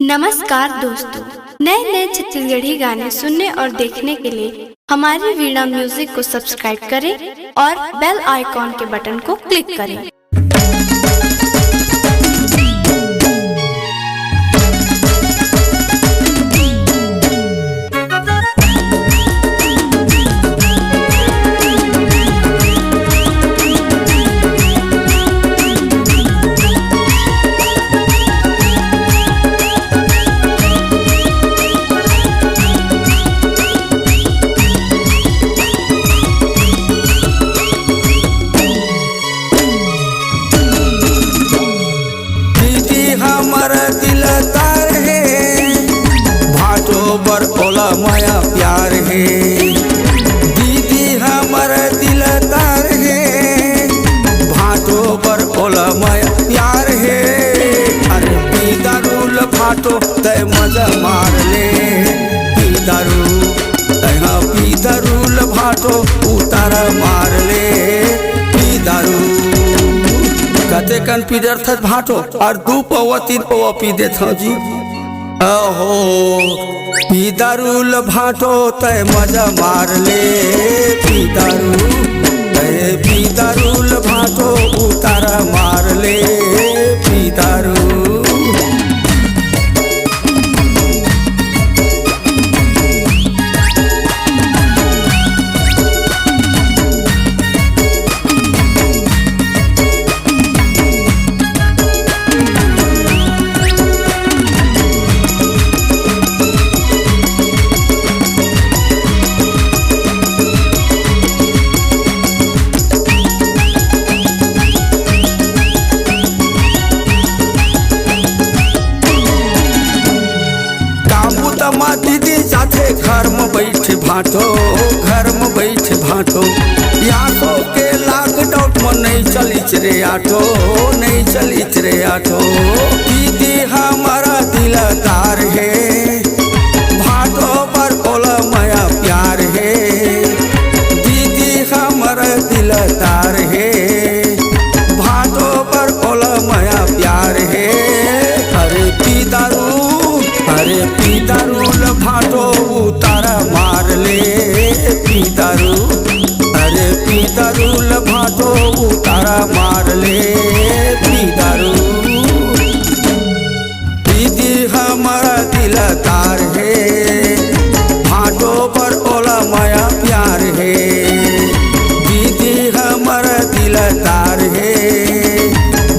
नमस्कार दोस्तों, नए नए छत्तीसगढ़ी गाने सुनने और देखने के लिए हमारी वीणा म्यूजिक को सब्सक्राइब करें और बेल आइकॉन के बटन को क्लिक करें। माया प्यार है दीदी हमारा दिल तार है भाटो पर ओला माया प्यार है। अरे पी दारू फाटो तय मजा मार ले पी दारू फाटो उतारा मार ले पी दारू कते कन पीदर थ भाटो और 2 पवा 3 पवा पी दे था जी। अहो पी दारू भाटो तय मजा मार ले पी दारू भाटो उतारा मार ले पी दारू। दीदी साथे घर में बैठ भाटो यादों के लॉकडाउन में नहीं चलिच रे आटो दीदी हमारा दिल तार है भाटो पर ओला माया प्यार है दीदी हमारा दिल तार है भाटो पर ओला माया प्यार है। अरे पी दारू भाटो उतारा मार ले पी दारू। अरे पी दारू भाटो उतारा मार ले पी दारू। दीदी हमारा दिल तार है भाटो पर ओला माया प्यार है दीदी हमारा दिल तार है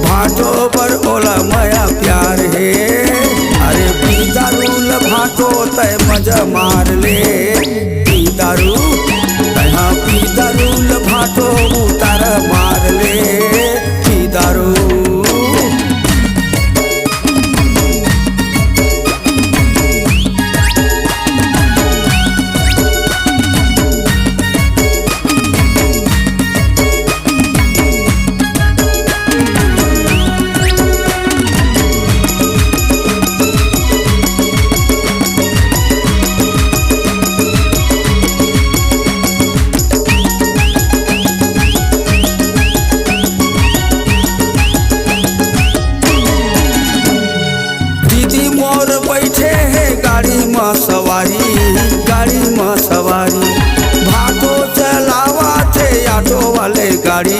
भाटो पर ओला माया प्यार है। अरे पी दारू भाटो तय मजा मार ले पी दारू भाटो उतारा मार ले पी दारू। गाड़ी में सवारी भाटो चलावा थे ऑटो वाले गाड़ी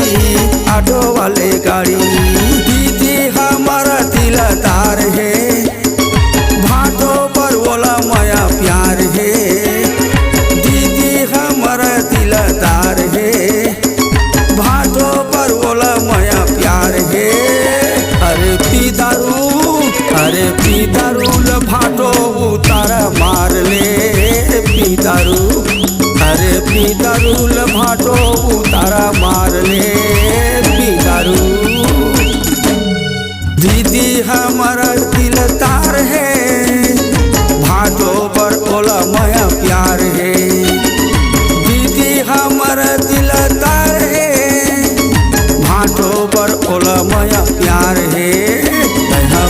दीदी हमारा दिल तार है भाटो पर ओला माया प्यार है दीदी हमारा दिल तार है भाटो पर ओला माया प्यार है। अरे पी दारू भाटो उतारा मार ले पी दारू। अरे पी दारू भाटो उतारा मार ले पी दारू। दीदी हमारा दिल तार है भाटो पर ओला माया प्यार है दीदी हमारा दिल तार है भाटो पर ओला माया प्यार है।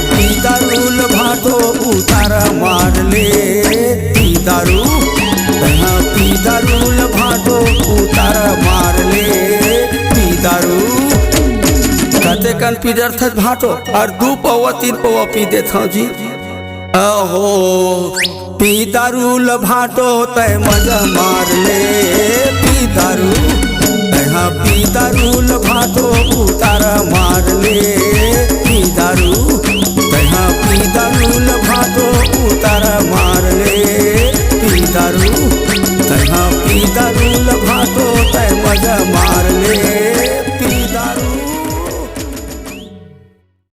पी दारू भाटो उतारा मार ले पी दारू भाटो उतारा मार ले पी दारू कते कन पीदर थ भाटो और 2 पवा 3 पवा पी दे था जी। अहो पी दारू लभाटो तय मजा मार ले पी दारू तहाँ पी दारू लभाटो उतारा मार ले पी दारू तहाँ पी दारू लभाटो उतारा मार ले पी दारू तहाँ पी दारू लभाटो तय मजा मार ले